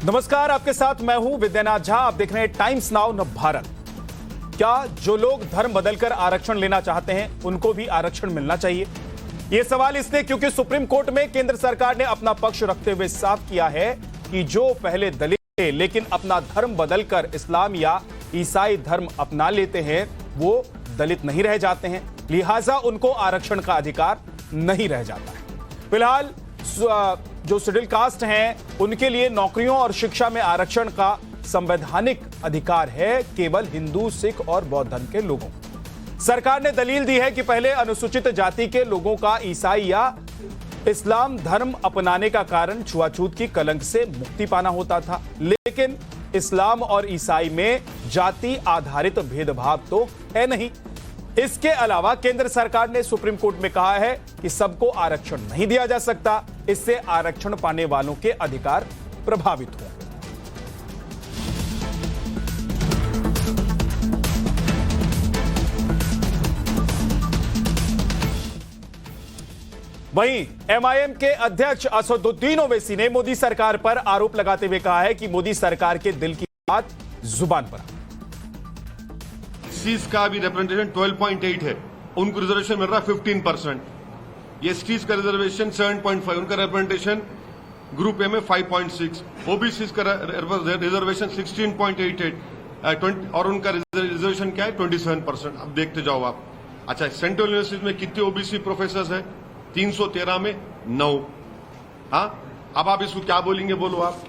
नमस्कार, आपके साथ मैं हूं विद्यानाथ झा। आप देख रहे हैं टाइम्स नाउ न भारत। क्या जो लोग धर्म बदलकर आरक्षण लेना चाहते हैं उनको भी आरक्षण मिलना चाहिए? यह सवाल इसलिए क्योंकि सुप्रीम कोर्ट में केंद्र सरकार ने अपना पक्ष रखते हुए साफ किया है कि जो पहले दलित थे लेकिन अपना धर्म बदलकर इस्लाम या ईसाई धर्म अपना लेते हैं वो दलित नहीं रह जाते हैं, लिहाजा उनको आरक्षण का अधिकार नहीं रह जाता है। फिलहाल जो शेड्यूल कास्ट हैं उनके लिए नौकरियों और शिक्षा में आरक्षण का संवैधानिक अधिकार है केवल हिंदू, सिख और बौद्ध धर्म के लोगों को। सरकार ने दलील दी है कि पहले अनुसूचित जाति के लोगों का ईसाई या इस्लाम धर्म अपनाने का कारण छुआछूत की कलंक से मुक्ति पाना होता था, लेकिन इस्लाम और ईसाई में जाति आधारित भेदभाव तो है नहीं। इसके अलावा केंद्र सरकार ने सुप्रीम कोर्ट में कहा है कि सबको आरक्षण नहीं दिया जा सकता, इससे आरक्षण पाने वालों के अधिकार प्रभावित होंगे। वहीं एमआईएम के अध्यक्ष असदुद्दीन ओवैसी ने मोदी सरकार पर आरोप लगाते हुए कहा है कि मोदी सरकार के दिल की बात जुबान पर। एससीज का भी रिप्रेजेंटेशन 12.8 है, उनको रिजर्वेशन मिल रहा है 15%। एसटीज का रिजर्वेशन 7.5, उनका रिप्रेजेंटेशन ग्रुप ए में 5.6, ओबीसीज का रिजर्वेशन 16.88 और उनका रिजर्वेशन क्या है 27%। अब देखते जाओ आप। अच्छा, सेंट्रल यूनिवर्सिटी में कितने ओबीसी प्रोफेसर है? 313 में 9। हाँ, अब आप इसको क्या बोलेंगे, बोलो आप।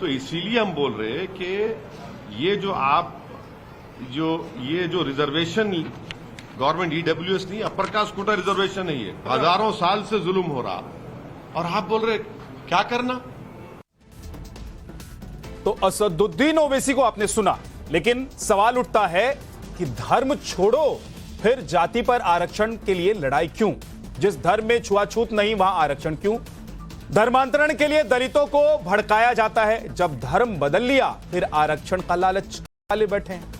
तो इसीलिए हम बोल रहे हैं कि ये जो रिजर्वेशन गवर्नमेंट ईडब्ल्यूएस नहीं, अपर कास्ट कोटा रिजर्वेशन नहीं है, हजारों साल से जुल्म हो रहा, और आप बोल रहे क्या करना। तो असदुद्दीन ओवैसी को आपने सुना, लेकिन सवाल उठता है कि धर्म छोड़ो फिर जाति पर आरक्षण के लिए लड़ाई क्यों? जिस धर्म में छुआछूत नहीं वहां आरक्षण क्यों? धर्मांतरण के लिए दलितों को भड़काया जाता है, जब धर्म बदल लिया फिर आरक्षण का लालच वाले बैठे हैं।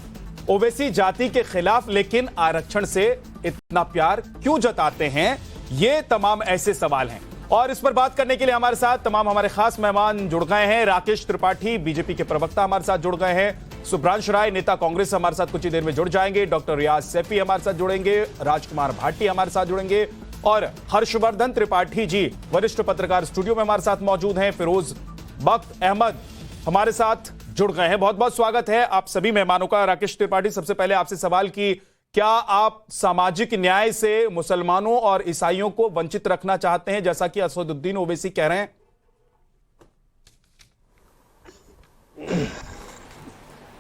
ओवैसी जाति के खिलाफ लेकिन आरक्षण से इतना प्यार क्यों जताते हैं? ये तमाम ऐसे सवाल हैं और इस पर बात करने के लिए हमारे साथ तमाम हमारे खास मेहमान जुड़ गए हैं। राकेश त्रिपाठी बीजेपी के प्रवक्ता हमारे साथ जुड़ गए हैं। सुब्रांशु राय नेता कांग्रेस हमारे साथ कुछ ही देर में जुड़ जाएंगे। डॉक्टर रियाज सैफी हमारे साथ जुड़ेंगे। राजकुमार भाटी हमारे साथ जुड़ेंगे और हर्षवर्धन त्रिपाठी जी वरिष्ठ पत्रकार स्टूडियो में हमारे साथ मौजूद हैं। फिरोज बख्त अहमद हमारे साथ जुड़ गए हैं। बहुत बहुत स्वागत है आप सभी मेहमानों का। राकेश त्रिपाठी, सबसे पहले आपसे सवाल कि क्या आप सामाजिक न्याय से मुसलमानों और ईसाइयों को वंचित रखना चाहते हैं जैसा कि असदुद्दीन ओवैसी कह रहे हैं?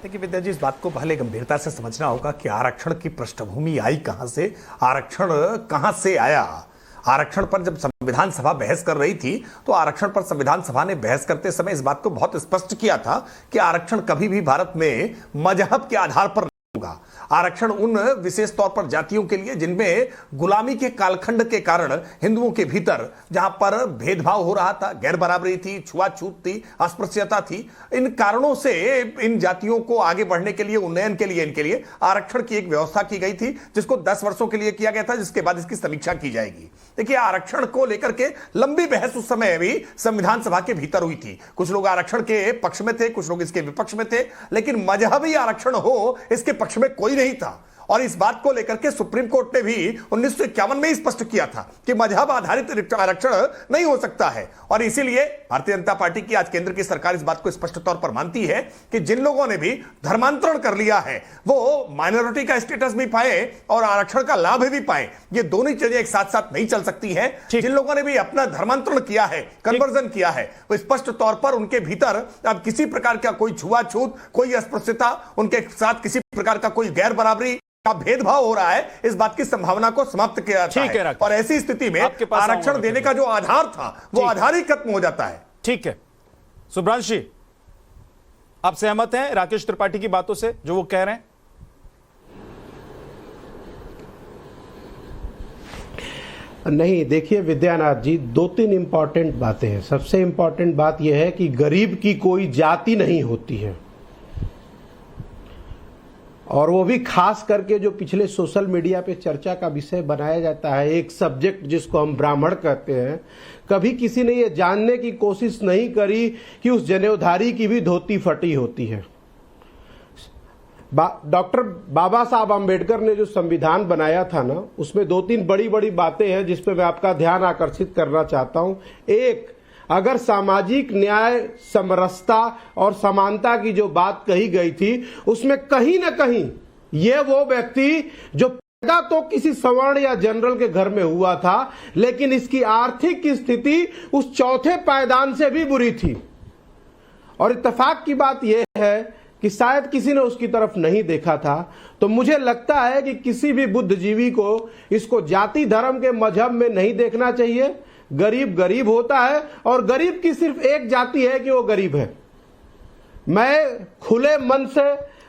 देखिए विद्या जी, इस बात को पहले गंभीरता से समझना होगा कि आरक्षण की पृष्ठभूमि आई कहां से, आरक्षण कहां से आया। आरक्षण पर जब संविधान सभा बहस कर रही थी तो आरक्षण पर संविधान सभा ने बहस करते समय इस बात को बहुत स्पष्ट किया था कि आरक्षण कभी भी भारत में मजहब के आधार पर नहीं होगा। आरक्षण उन विशेष तौर पर जातियों के लिए जिनमें गुलामी के कालखंड के कारण हिंदुओं के भीतर जहां पर भेदभाव हो रहा था, गैर बराबरी थी, छुआछूत थी, अस्पृश्यता थी, इन कारणों से इन जातियों को आगे बढ़ने के लिए, उन्नयन के लिए, इनके लिए आरक्षण की एक व्यवस्था की गई थी जिसको 10 वर्षों के लिए किया गया था, जिसके बाद इसकी समीक्षा की जाएगी। देखिए, आरक्षण को लेकर के लंबी बहस उस समय भी संविधान सभा के भीतर हुई थी। कुछ लोग आरक्षण के पक्ष में थे, कुछ लोग इसके विपक्ष में थे, लेकिन मजहबी आरक्षण हो इसके पक्ष में कोई नहीं था। और इस बात को लेकर के सुप्रीम कोर्ट ने भी 1951 में स्पष्ट किया था कि मजहब आधारित आरक्षण नहीं हो सकता है। और इसीलिए भारतीय जनता पार्टी की आज केंद्र की सरकार इस बात को स्पष्ट तौर पर मानती है कि जिन लोगों ने भी धर्मांतरण कर लिया है वो माइनॉरिटी का स्टेटस भी पाए और आरक्षण का लाभ भी पाए। ये दोनों चीजें एक साथ साथ नहीं चल सकती है। जिन लोगों ने भी अपना धर्मांतरण किया है, कन्वर्जन किया है, वो स्पष्ट तौर पर उनके भीतर अब किसी प्रकार का कोई छुआछूत, कोई अस्पृश्यता, उनके साथ किसी प्रकार का कोई गैर बराबरी का भेदभाव हो रहा है, इस बात की संभावना को समाप्त किया जाता है। और ऐसी स्थिति में आरक्षण देने का जो आधार था वो आधार ही खत्म हो जाता है। ठीक है, सुब्रांशु, आप सहमत हैं राकेश त्रिपाठी की बातों से जो वो कह रहे हैं? नहीं, देखिए विद्यानाथ जी, 2-3 इंपॉर्टेंट बातें हैं। सबसे इंपॉर्टेंट बात यह है कि गरीब की कोई जाति नहीं होती है। और वो भी खास करके जो पिछले सोशल मीडिया पे चर्चा का विषय बनाया जाता है, एक सब्जेक्ट जिसको हम ब्राह्मण कहते हैं, कभी किसी ने ये जानने की कोशिश नहीं करी कि उस जनेऊधारी की भी धोती फटी होती है। डॉक्टर बाबा साहब आम्बेडकर ने जो संविधान बनाया था ना, उसमें 2-3 बड़ी बड़ी बातें हैं जिस पे मैं आपका ध्यान आकर्षित करना चाहता हूं। एक, अगर सामाजिक न्याय, समरसता और समानता की जो बात कही गई थी, उसमें कहीं ना कहीं ये वो व्यक्ति जो पैदा तो किसी सवर्ण या जनरल के घर में हुआ था, लेकिन इसकी आर्थिक स्थिति उस चौथे पायदान से भी बुरी थी। और इत्तेफाक की बात यह है कि शायद किसी ने उसकी तरफ नहीं देखा था। तो मुझे लगता है कि किसी भी बुद्धिजीवी को इसको जाति धर्म के मजहब में नहीं देखना चाहिए। गरीब गरीब होता है और गरीब की सिर्फ एक जाति है कि वो गरीब है। मैं खुले मन से,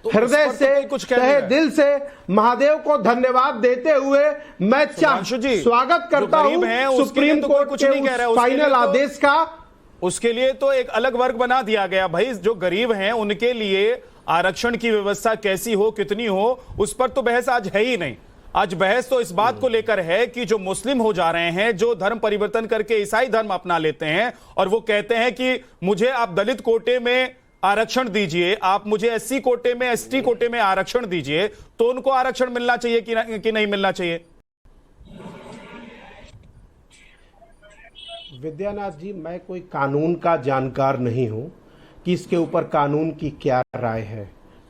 हृदय से, तहे दिल से महादेव को धन्यवाद देते हुए मैं स्वागत करता हूं सुप्रीम कोर्ट के फाइनल आदेश का। उसके लिए तो एक अलग वर्ग बना दिया गया भाई, जो गरीब हैं उनके लिए आरक्षण की व्यवस्था कैसी हो, कितनी हो, उस पर तो बहस आज है ही नहीं। आज बहस तो इस बात को लेकर है कि जो मुस्लिम हो जा रहे हैं, जो धर्म परिवर्तन करके ईसाई धर्म अपना लेते हैं और वो कहते हैं कि मुझे आप दलित कोटे में आरक्षण दीजिए, आप मुझे एससी कोटे में, एसटी कोटे में आरक्षण दीजिए, तो उनको आरक्षण मिलना चाहिए कि नहीं मिलना चाहिए? विद्यानाथ जी, मैं कोई कानून का जानकार नहीं हूं कि इसके ऊपर कानून की क्या राय है,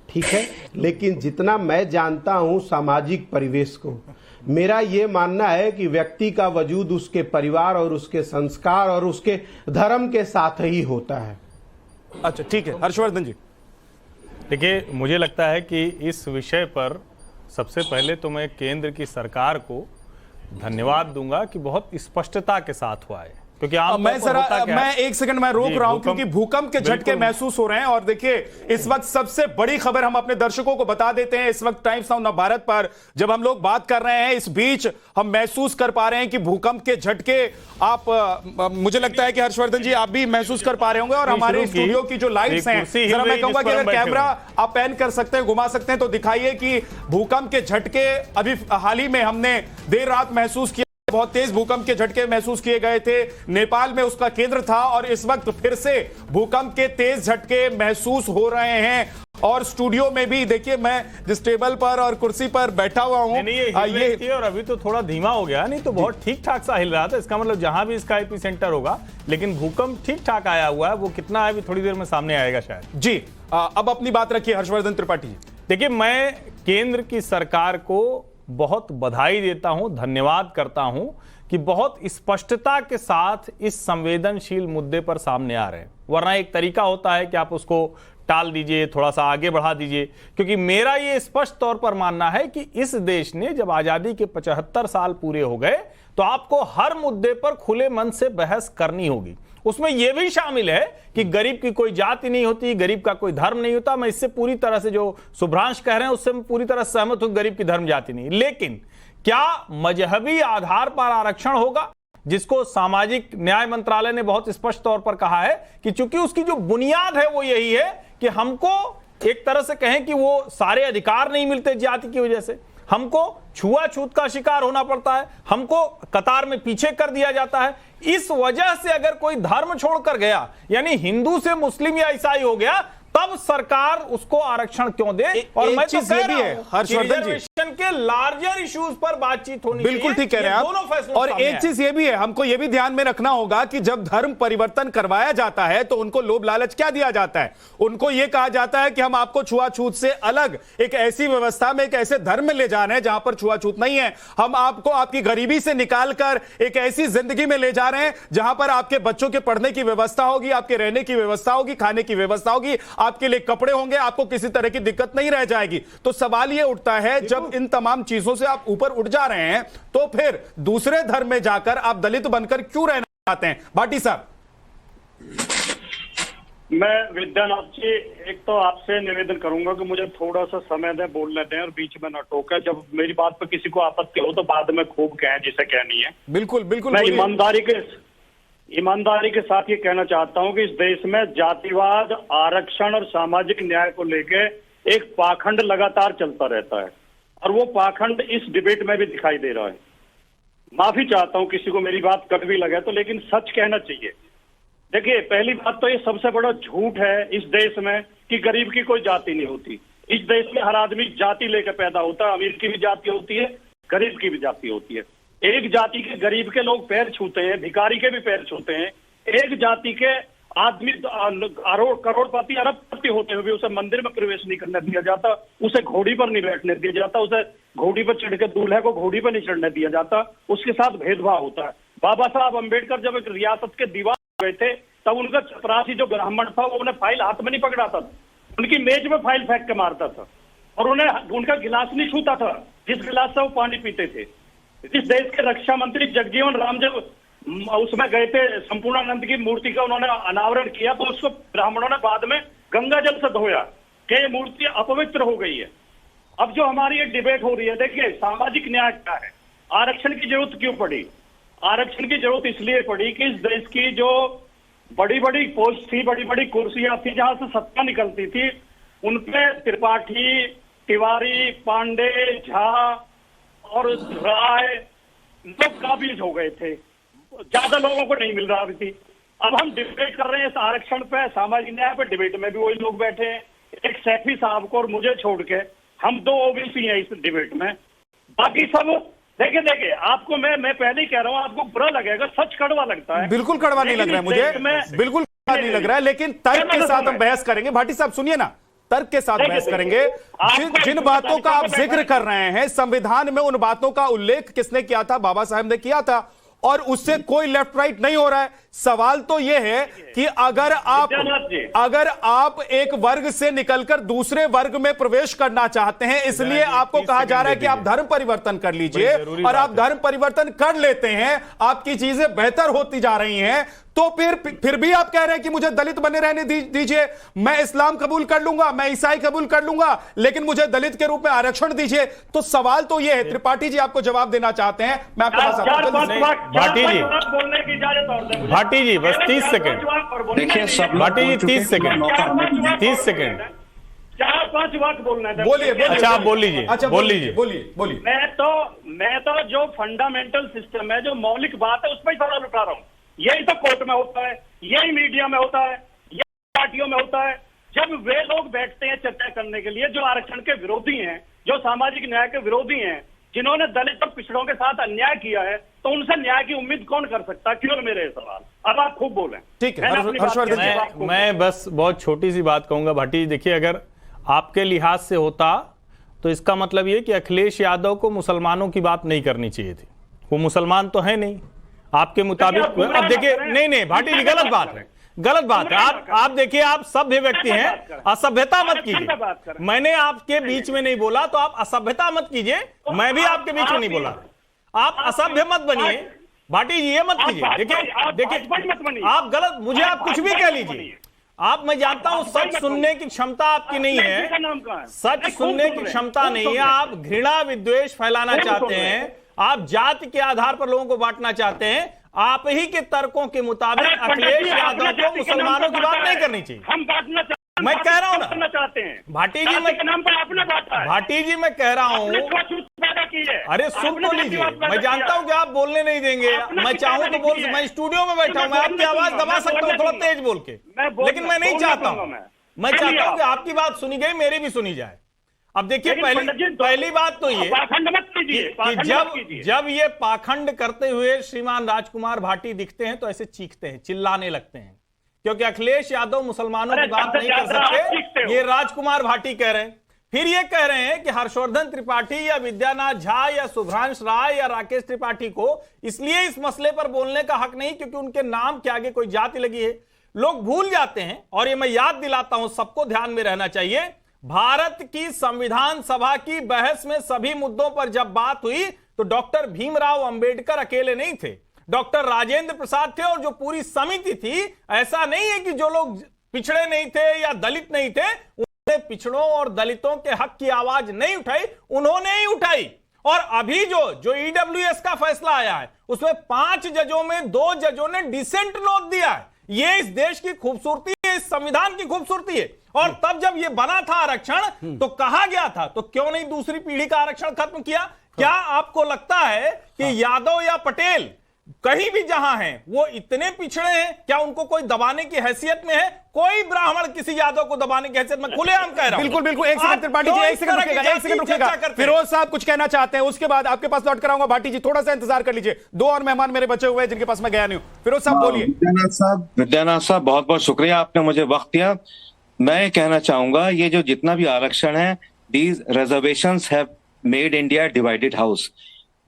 ठीक है, लेकिन जितना मैं जानता हूं सामाजिक परिवेश को, मेरा ये मानना है कि व्यक्ति का वजूद उसके परिवार और उसके संस्कार और उसके धर्म के साथ ही होता है। अच्छा, ठीक है, हर्षवर्धन जी। देखिए, मुझे लगता है कि इस विषय पर सबसे पहले तो मैं केंद्र की सरकार को धन्यवाद दूंगा कि बहुत स्पष्टता के साथ हुआ है, क्योंकि मैं एक सेकंड में रोक रहा हूं क्योंकि भूकंप के झटके महसूस हो रहे हैं। और देखिए, इस वक्त सबसे बड़ी खबर हम अपने दर्शकों को बता देते हैं। इस वक्त टाइम्स नाउ नवभारत पर जब हम लोग बात कर रहे हैं, इस बीच हम महसूस कर पा रहे हैं कि भूकंप के झटके मुझे लगता है कि हर्षवर्धन जी आप भी महसूस कर पा रहे होंगे। और हमारे स्टूडियो की जो लाइट्स हैं, जरा मैं कहूंगा कि अगर कैमरा आप पैन कर सकते हैं, घुमा सकते हैं, तो दिखाइए कि भूकंप के झटके अभी हाल ही में हमने देर रात महसूस किया। बहुत तेज भूकंप के झटके महसूस किए गए थे, नेपाल में उसका केंद्र था, और इस वक्त फिर से भूकंप के तेज झटके महसूस हो रहे हैं। और स्टूडियो में भी देखिए, मैं जिस टेबल पर और कुर्सी पर बैठा हुआ हूं, ये और अभी तो थोड़ा धीमा हो गया, नहीं तो बहुत ठीक ठाक सा हिल रहा था। इसका मतलब जहां भी इसका एपी सेंटर होगा, लेकिन भूकंप ठीक ठाक आया हुआ है। वो कितना है अभी थोड़ी देर में सामने आएगा शायद। जी, अब अपनी बात रखिए हर्षवर्धन त्रिपाठी जी। देखिए, मैं केंद्र की सरकार को बहुत बधाई देता हूं, धन्यवाद करता हूं कि बहुत स्पष्टता के साथ इस संवेदनशील मुद्दे पर सामने आ रहे हैं। वरना एक तरीका होता है कि आप उसको टाल दीजिए, थोड़ा सा आगे बढ़ा दीजिए। क्योंकि मेरा ये स्पष्ट तौर पर मानना है कि इस देश ने जब आजादी के 75 साल पूरे हो गए, तो आपको हर मुद्दे पर खुले मन से बहस करनी होगी। उसमें यह भी शामिल है कि गरीब की कोई जाति नहीं होती, गरीब का कोई धर्म नहीं होता। मैं इससे पूरी तरह से, जो शुभ्रांश कह रहे हैं उससे मैं पूरी तरह सहमत हूं, गरीब की धर्म जाति नहीं। लेकिन क्या मजहबी आधार पर आरक्षण होगा, जिसको सामाजिक न्याय मंत्रालय ने बहुत स्पष्ट तौर पर कहा है कि चूंकि उसकी जो बुनियाद है वो यही है कि हमको एक तरह से कहें कि वो सारे अधिकार नहीं मिलते जाति की वजह से, हमको छुआछूत का शिकार होना पड़ता है, हमको कतार में पीछे कर दिया जाता है। इस वजह से अगर कोई धर्म छोड़कर गया, यानी हिंदू से मुस्लिम या ईसाई हो गया, तब सरकार उसको आरक्षण क्यों दे। और मैं तो कह रहा हूं हर्षवर्धन जी के लार्जर इश्यूज पर बातचीत होनी चाहिए। बिल्कुल ठीक कह रहे हैं आप। और एक चीज ये भी है, हमको ये भी ध्यान में रखना होगा कि जब धर्म परिवर्तन करवाया जाता है तो उनको लोभ लालच क्या दिया जाता है? उनको यह कहा जाता है कि हम आपको छुआछूत से अलग एक ऐसी व्यवस्था में, एक ऐसे धर्म में ले जा रहे हैं जहां पर छुआछूत नहीं है। हम आपको आपकी गरीबी से निकालकर एक ऐसी जिंदगी में ले जा रहे हैं जहां पर आपके बच्चों के पढ़ने की व्यवस्था होगी, आपके रहने की व्यवस्था होगी, खाने की व्यवस्था होगी, आपके लिए कपड़े होंगे, आपको किसी तरह की दिक्कत नहीं रह जाएगी। तो सवाल यह उठता है, जब इन तमाम चीजों से आप ऊपर उठ जा रहे हैं, तो फिर दूसरे धर्म में जाकर आप दलित बनकर क्यों रहना चाहते हैं? भाटी साहब। मैं विद्यानाथ जी, एक तो आपसे निवेदन करूंगा कि मुझे थोड़ा सा समय दें, बोलने दें और बीच में न टोके। जब मेरी बात पर किसी को आपत्ति हो तो बाद में खूब कहें जिसे कहनी है। बिल्कुल बिल्कुल। मैं ईमानदारी के साथ ये कहना चाहता हूं कि इस देश में जातिवाद, आरक्षण और सामाजिक न्याय को लेकर एक पाखंड लगातार चलता रहता है और वो पाखंड इस डिबेट में भी दिखाई दे रहा है। माफी चाहता हूं किसी को मेरी बात कड़वी लगे तो, लेकिन सच कहना चाहिए। देखिए, पहली बात तो ये सबसे बड़ा झूठ है इस देश में कि गरीब की कोई जाति नहीं होती। इस देश में हर आदमी जाति लेकर पैदा होता है। अमीर की भी जाति होती है, गरीब की भी जाति होती है। एक जाति के गरीब के लोग पैर छूते हैं, भिखारी के भी पैर छूते हैं। एक जाति के आदमी करोड़पति अरबपति होते हुए भी उसे मंदिर में प्रवेश नहीं करने दिया जाता, उसे घोड़ी पर नहीं बैठने दिया जाता, उसे घोड़ी पर चढ़ के दूल्हे को घोड़ी पर नहीं चढ़ने दिया जाता, उसके साथ भेदभाव होता है। बाबा साहब अम्बेडकर जब एक रियासत के दीवान गए थे तब उनका चपरासी जो ब्राह्मण था वो उन्हें फाइल हाथ में नहीं पकड़ाता था, उनकी मेज में फाइल फेंक के मारता था और उन्हें उनका गिलास नहीं छूता था जिस गिलास से वो पानी पीते थे। इस देश के रक्षा मंत्री जगजीवन राम जब उसमें गए थे, संपूर्णानंद की मूर्ति का उन्होंने अनावरण किया तो उसको ब्राह्मणों ने बाद में गंगा जल से धोया कि ये मूर्ति अपवित्र हो गई है। अब जो हमारी ये डिबेट हो रही है, देखिए सामाजिक न्याय क्या है, आरक्षण की जरूरत क्यों पड़ी? आरक्षण की जरूरत इसलिए पड़ी कि इस देश की जो बड़ी बड़ी पोस्ट थी, बड़ी बड़ी कुर्सियां थी जहां से सत्ता निकलती थी, उनपे त्रिपाठी, तिवारी, पांडे, झा और राय लोग काबिज हो गए थे, ज्यादा लोगों को नहीं मिल रहा थी। अब हम डिबेट कर रहे हैं इस आरक्षण पे, सामाजिक न्याय पे, डिबेट में भी वही लोग बैठे हैं, एक सैफी साहब को और मुझे छोड़ के, हम दो ओबीसी हैं इस डिबेट में, बाकी सब देखिए आपको मैं पहले ही कह रहा हूँ, आपको बुरा लगेगा, सच कड़वा लगता है। बिल्कुल कड़वा नहीं लग रहा है मुझे, बिल्कुल कड़वा नहीं लग रहा है, लेकिन तर्क के साथ हम बहस करेंगे। भाटी साहब सुनिए ना, तर्क के साथ बहस करेंगे। जिन बातों का आप जिक्र कर रहे हैं, संविधान में उन बातों का उल्लेख किसने किया था? बाबा साहब ने किया था, और उससे कोई लेफ्ट राइट नहीं हो रहा है। सवाल तो यह है कि अगर आप एक वर्ग से निकलकर दूसरे वर्ग में प्रवेश करना चाहते हैं, इसलिए आपको कहा जा रहा है कि आप धर्म परिवर्तन कर लीजिए, और आप धर्म परिवर्तन कर लेते हैं, आपकी चीजें बेहतर होती जा रही हैं, तो फिर भी आप कह रहे हैं कि मुझे दलित बने रहने दीजिए, मैं इस्लाम कबूल कर लूंगा, मैं ईसाई कबूल कर लूंगा, लेकिन मुझे दलित के रूप में आरक्षण दीजिए। तो सवाल तो यह है, त्रिपाठी जी आपको जवाब देना चाहते हैं, मैं आपके पास भाटी जी, बोलने की इजाजत और भाटी जी बस 30 सेकंड, देखिए सब भाटी जी 30 सेकंड, 30 सेकंड, 4-5 बात बोलना है। बोलिए। अच्छा आप बोल लीजिए, अच्छा बोल लीजिए, बोलिए। मैं तो जो फंडामेंटल सिस्टम है, जो मौलिक बात है, उस पर ही सवाल उठा रहा हूँ। यही तो कोर्ट में होता है, यही मीडिया में होता है, यही पार्टियों में होता है, जब वे लोग बैठते हैं चर्चा करने के लिए जो आरक्षण के विरोधी हैं, जो सामाजिक न्याय के विरोधी हैं, जिन्होंने दलित और पिछड़ों के साथ अन्याय किया है, तो उनसे न्याय की उम्मीद कौन कर सकता है? क्यों मेरे सवाल? अब आप खूब बोलें। ठीक है, हर्षवर्धन, मैं बस बहुत छोटी सी बात कहूंगा भाटी जी। देखिए, अगर आपके लिहाज से होता तो इसका मतलब ये कि अखिलेश यादव को मुसलमानों की बात नहीं करनी चाहिए थी, वो मुसलमान तो है नहीं आपके मुताबिक। अब देखिए, नहीं भाटी जी, गलत बात है, गलत बात है। आप देखिए, आप सभ्य व्यक्ति हैं, असभ्यता मत कीजिए। मैंने आपके बीच में नहीं बोला, तो आप असभ्यता मत कीजिए, मैं भी आपके बीच में नहीं बोला। आप असभ्य मत बनिए भाटी जी, ये मत कीजिए। देखिए आप गलत, मुझे आप कुछ भी कह लीजिए, आप, मैं जानता हूं सच सुनने की क्षमता आपकी नहीं है, सच सुनने की क्षमता नहीं है, आप घृणा विद्वेष फैलाना चाहते हैं, आप जाति के आधार पर लोगों को बांटना चाहते हैं। आप ही के तर्कों के मुताबिक अखिलेश यादव को मुसलमानों की बात नहीं करनी चाहिए। हम बांटना चाहते हैं, मैं कह रहा हूं ना चाहते हैं भाटी जी, मैं नाम पर आपने बांटा है। भाटी जी मैं कह रहा हूं, अरे सुन तो लीजिए, मैं जानता हूं कि आप बोलने नहीं देंगे, मैं चाहूं तो बोल, मैं स्टूडियो में बैठा हूं, मैं आपकी आवाज दबा सकता हूं थोड़ा तेज बोल के, लेकिन मैं नहीं चाहता हूं। मैं चाहता हूं कि आपकी बात सुनी गई, मेरी भी सुनी जाए। अब देखिए, पहली बात तो ये कि जब ये पाखंड करते हुए श्रीमान राजकुमार भाटी दिखते हैं तो ऐसे चीखते हैं, चिल्लाने लगते हैं, क्योंकि अखिलेश यादव मुसलमानों की बात नहीं कर सकते, ये राजकुमार भाटी कह रहे हैं। फिर ये कह रहे हैं कि हर्षवर्धन त्रिपाठी या विद्यानाथ झा या शुभ्रांश राय या राकेश त्रिपाठी को इसलिए इस मसले पर बोलने का हक नहीं क्योंकि उनके नाम के आगे कोई जाति लगी है। लोग भूल जाते हैं, और ये मैं याद दिलाता हूं, सबको ध्यान में रहना चाहिए, भारत की संविधान सभा की बहस में सभी मुद्दों पर जब बात हुई तो डॉक्टर भीमराव अंबेडकर अकेले नहीं थे, डॉक्टर राजेंद्र प्रसाद थे, और जो पूरी समिति थी, ऐसा नहीं है कि जो लोग पिछड़े नहीं थे या दलित नहीं थे, उन्होंने पिछड़ों और दलितों के हक की आवाज नहीं उठाई, उन्होंने ही उठाई। और अभी जो ईडब्ल्यूएस का फैसला आया है, उसमें 5 जजों में 2 जजों ने डिसेंट नोट दिया है। ये इस देश की खूबसूरती है, इस संविधान की खूबसूरती है। और तब जब ये बना था आरक्षण तो कहा गया था, तो क्यों नहीं दूसरी पीढ़ी का आरक्षण खत्म किया? क्या आपको लगता है कि यादव या पटेल कहीं भी जहां हैं वो इतने पिछड़े हैं? क्या उनको कोई दबाने की हैसियत में है? कोई ब्राह्मण किसी यादव को दबाने की हैसियत में खुलेआम कह रहा हूं। बिल्कुल बिल्कुल, एक सेकंड त्रिपाठी जी, एक सेकंड रुकिएगा, एक सेकंड रुकिएगा। फिरोज साहब कुछ कहना चाहते हैं, उसके बाद आपके पास लौट कर आऊंगा। भाटी जी थोड़ा सा इंतजार कर लीजिए, 2 और मेहमान मेरे बचे हुए हैं जिनके पास मैं गया नहीं हूं। फिरोज साहब बोलिए। विद्यानाथ साहब बहुत बहुत शुक्रिया, आपने मुझे वक्त दिया। मैं कहना चाहूंगा ये जो जितना भी आरक्षण है, these reservations have made India divided house.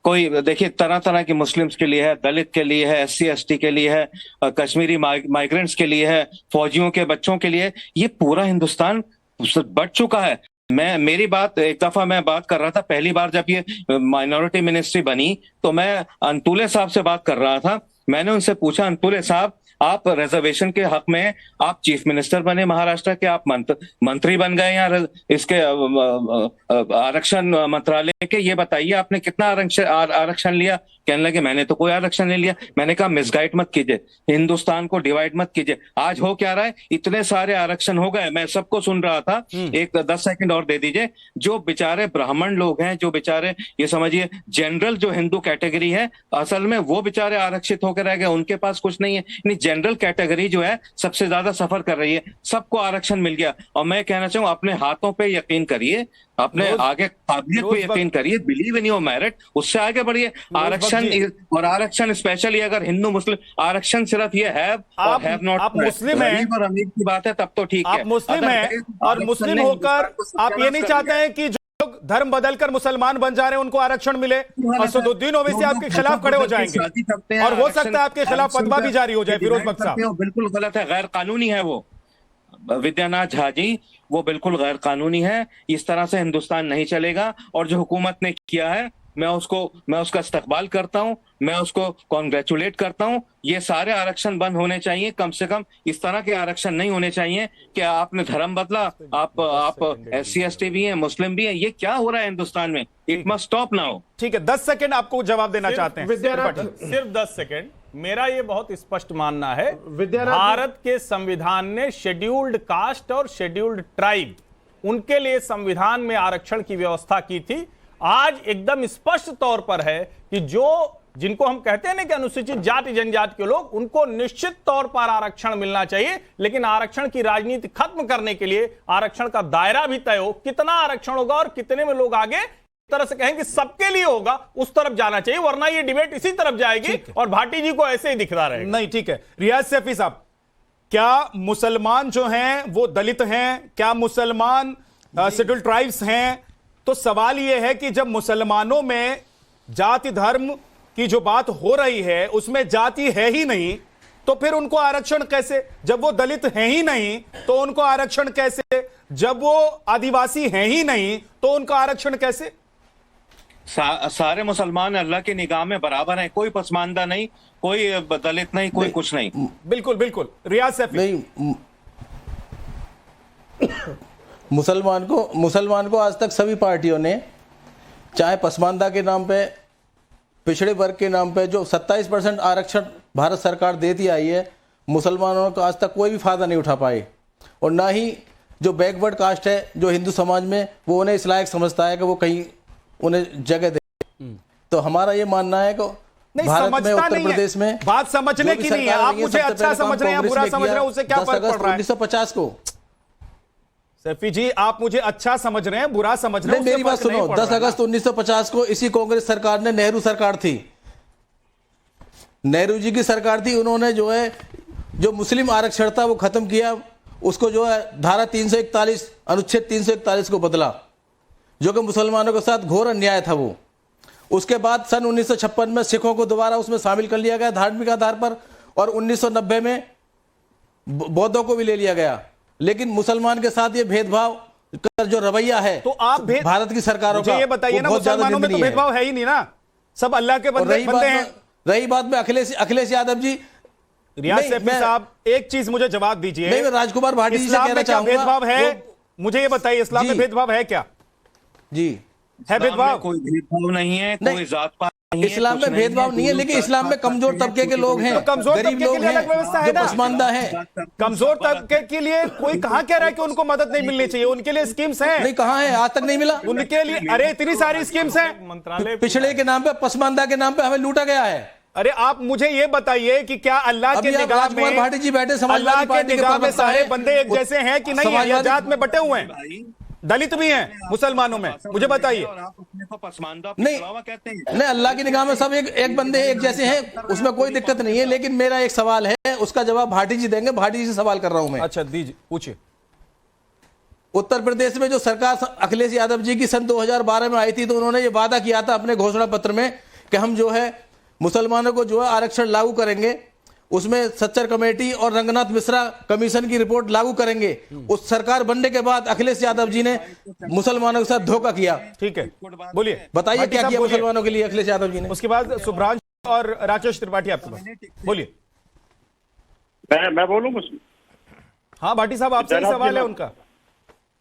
कोई देखिए तरह तरह के मुस्लिम्स के लिए है, दलित के लिए है, SC ST के लिए है, कश्मीरी माइग्रेंट्स के लिए है, फौजियों के बच्चों के लिए, ये पूरा हिंदुस्तान बढ़ चुका है। मेरी बात एक दफा मैं बात कर रहा था, पहली बार जब ये माइनॉरिटी मिनिस्ट्री बनी तो मैं अंतुले साहब से बात कर रहा था। मैंने उनसे पूछा, अंतुले साहब आप रिजर्वेशन के हक में आप चीफ मिनिस्टर बने महाराष्ट्र के, आप मंत्री बन गए यहाँ इसके आरक्षण मंत्रालय के, ये बताइए आपने कितना आरक्षण लिया? कहने लगे मैंने तो कोई आरक्षण नहीं लिया। मैंने कहा मिसगाइड मत कीजिए, हिंदुस्तान को डिवाइड मत कीजिए। आज हो क्या रहा है, इतने सारे आरक्षण हो गए, मैं सबको सुन रहा था। एक 10 सेकंड और दे दीजिए। जो बेचारे ब्राह्मण लोग हैं, जो बेचारे ये समझिए जनरल जो हिंदू कैटेगरी है, असल में वो बेचारे आरक्षित होकर रह गए, उनके पास कुछ नहीं है। जनरल कैटेगरी जो है सबसे ज्यादा सफर कर रही है, सबको आरक्षण मिल गया। और मैं कहना चाहूँ अपने हाथों पे यकीन करिए, अपने आगे काबिलियत पे यकीन करिए, बिलीव इन योर मेरिट, उससे आगे बढ़िए। आरक्षण और आरक्षण स्पेशली अगर हिंदू मुस्लिम आरक्षण सिर्फ ये हैव और हैव नॉट, आप मुस्लिम हैं और अमीर की बात है तब तो ठीक है। आप मुस्लिम हैं और मुस्लिम होकर आप ये नहीं चाहते हैं कि जो लोग धर्म बदलकर मुसलमान बन जा रहे हैं उनको आरक्षण मिले? असदुद्दीन ओवैसी आपके खिलाफ खड़े हो जाएंगे और हो सकता है आपके खिलाफ फतवा भी जारी हो जाए। फिरोज बख्श साहब बिल्कुल गलत है, गैर कानूनी है वो। विद्यानाथ झा जी वो बिल्कुल गैर कानूनी है, इस तरह से हिंदुस्तान नहीं चलेगा। और जो हुकूमत ने किया है मैं उसका इस्तकबाल करता हूं, मैं उसको कॉन्ग्रेचुलेट करता हूं। ये सारे आरक्षण बंद होने चाहिए, कम से कम इस तरह के आरक्षण नहीं होने चाहिए कि आपने धर्म बदला, आप SC ST भी हैं, मुस्लिम भी हैं। ये क्या हो रहा है हिंदुस्तान में? It must stop now. ठीक है, 10 सेकंड आपको जवाब देना चाहते हैं सिर्फ 10 सेकंड। मेरा ये बहुत स्पष्ट मानना है, भारत के संविधान ने शेड्यूल्ड कास्ट और शेड्यूल्ड ट्राइब, उनके लिए संविधान में आरक्षण की व्यवस्था की थी। आज एकदम स्पष्ट तौर पर है कि जिनको हम कहते हैं ना कि अनुसूचित जाति जनजाति के लोग, उनको निश्चित तौर पर आरक्षण मिलना चाहिए। लेकिन आरक्षण की राजनीति खत्म करने के लिए आरक्षण का दायरा भी तय हो, कितना आरक्षण होगा और कितने में लोग आगे तरह से कहें कि सबके लिए होगा, उस तरफ जाना चाहिए, वरना ये डिबेट इसी तरफ जाएगी और भाटी जी को ऐसे ही दिखता रहेगा। नहीं, ठीक है। रियाज सैफी साहब, क्या मुसलमान जो हैं वो दलित हैं? क्या मुसलमान शेड्यूल्ड ट्राइब्स हैं? तो सवाल यह है कि जब मुसलमानों में जाति धर्म की जो बात हो रही है उसमें जाति है ही नहीं, तो फिर उनको आरक्षण कैसे? जब वो दलित हैं ही नहीं तो उनको आरक्षण कैसे? जब वो आदिवासी हैं ही नहीं तो उनको आरक्षण कैसे? सारे मुसलमान अल्लाह की निगाह में बराबर हैं, कोई पसमानदा नहीं, कोई दलित नहीं, कोई कुछ नहीं। बिल्कुल बिल्कुल। रियाज सैफी नहीं, मुसलमान को आज तक सभी पार्टियों ने, चाहे पसमानदा के नाम पे, पिछड़े वर्ग के नाम पे, जो 27% आरक्षण भारत सरकार देती आई है, मुसलमानों को आज तक कोई भी फायदा नहीं उठा पाए। और ना ही जो बैकवर्ड कास्ट है, जो हिंदू समाज में, वो उन्हें इस लायक समझता है कि वो कहीं उन्हें जगह दे। तो हमारा ये मानना है कि भारत में, उत्तर प्रदेश में बात समझने की नहीं है। आप मुझे अच्छा समझ रहे हैं, बुरा समझ रहे हैं, उससे क्या फर्क पड़ रहा है? 1950 को सैफी जी, आप मुझे अच्छा समझ रहे हैं, बुरा समझ रहे हैं, मेरी बात सुनो। 10 अगस्त 1950 को इसी कांग्रेस सरकार ने, नेहरू सरकार थी, नेहरू जी की सरकार थी, उन्होंने जो है जो मुस्लिम आरक्षण था वो खत्म किया, उसको जो है धारा 341 अनुच्छेद 341 को बदला, जो कि मुसलमानों के साथ घोर अन्याय था वो। उसके बाद सन 1956 में सिखों को दोबारा उसमें शामिल कर लिया गया धार्मिक आधार पर, और 1990 में बौद्धों को भी ले लिया गया। लेकिन मुसलमान के साथ ये भेदभाव का जो रवैया है, तो आप भारत की सरकारों का, ये बताइए ना, मुसलमानों में तो भेदभाव है ही नहीं ना, सब अल्लाह के बंदे हैं। रही बात में अखिलेश यादव जी, रियाज सैफी साहब, एक चीज मुझे जवाब दीजिए। नहीं, मैं राजकुमार भाटी जी से कहना चाहूंगा, भेदभाव है, मुझे ये बताइए, इस्लाम में भेदभाव है क्या? जी, है भेदभाव? कोई भेदभाव नहीं है, नहीं, कोई जात पात नहीं है, इस्लाम कुछ में भेदभाव नहीं है, लेकिन इस्लाम में कमजोर तबके के लोग हैं, तो कमजोर गरीब तबके लोग के लिए हैं, अलग व्यवस्था है जो ना। पसमानदा हैं। कमजोर तबके के लिए कोई कहां कह रहा है कि उनको मदद नहीं मिलनी चाहिए? उनके लिए स्कीम्स हैं, नहीं, कहाँ है? आज तक नहीं मिला। उनके लिए अरे इतनी सारी स्कीम्स हैं। मंत्रालय पिछड़े के नाम पे, पसमानदा के नाम पे हमें लूटा गया है। अरे आप मुझे ये बताइए कि क्या अल्लाह के अभी आप निगाह राजकुमार में, भाटी जी बैठे समाजवादी अल्लाह के पार्टी के निगाह में प्रवक्ता सारे हैं। बंदे एक जैसे हैं कि नहीं है, या जात में बटे हुए हैं? दलित भी हैं मुसलमानों में, मुझे बताइए। और आप अपने को पसमानदा नहीं, पिछड़ावा कहते हैं? नहीं, अल्लाह की निगाह में सब एक बंदे एक जैसे हैं, उसमें कोई दिक्कत नहीं है। लेकिन मेरा एक सवाल है, उसका जवाब भाटी जी देंगे। भाटी जी से सवाल कर रहा हूं मैं। अच्छा दीजिए, पूछिए। उत्तर प्रदेश में जो सरकार अखिलेश यादव जी की सन 2012 में आई थी, तो उन्होंने ये वादा किया था अपने घोषणा पत्र में कि हम जो है मुसलमानों को जो है आरक्षण लागू करेंगे, उसमें सच्चर कमेटी और रंगनाथ मिश्रा कमीशन की रिपोर्ट लागू करेंगे। उस सरकार बनने के बाद अखिलेश यादव जी ने मुसलमानों के साथ धोखा किया। ठीक है, बोलिए, बताइए भाटी क्या साहब किया बोलिए। मुसलमानों के लिए अखिलेश यादव जी ने? उसके बाद सुभ्रांशु और राकेश त्रिपाठी आपके पास, बोलिए। मैं बोलूं उसमें? हाँ भाटी साहब, आपसे ही सवाल है उनका।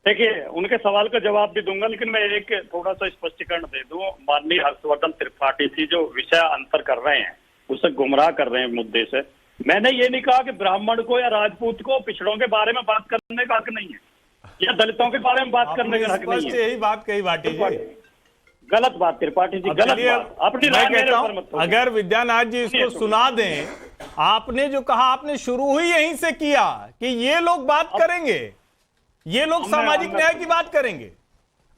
देखिए, उनके सवाल का जवाब भी दूंगा, लेकिन मैं एक थोड़ा सा स्पष्टीकरण दे दूं। माननीय हर्षवर्धन त्रिपाठी जी जो विषय अंतर कर रहे हैं, उसे गुमराह कर रहे हैं मुद्दे से। मैंने ये नहीं कहा कि ब्राह्मण को या राजपूत को पिछड़ों के बारे में बात करने का हक नहीं है, या दलितों के बारे में बात करने का हक नहीं है। यही बात कही भाटी जी। गलत बात त्रिपाठी जी, अब गलत चलिए, बात। अपनी मैं राय मेरे कहता ऊपर हूं, मत थोपिए। अगर विद्यानाथ जी इसको सुना दें, आपने जो कहा, आपने शुरू ही यहीं से किया कि ये लोग बात करेंगे, ये लोग सामाजिक न्याय की बात करेंगे।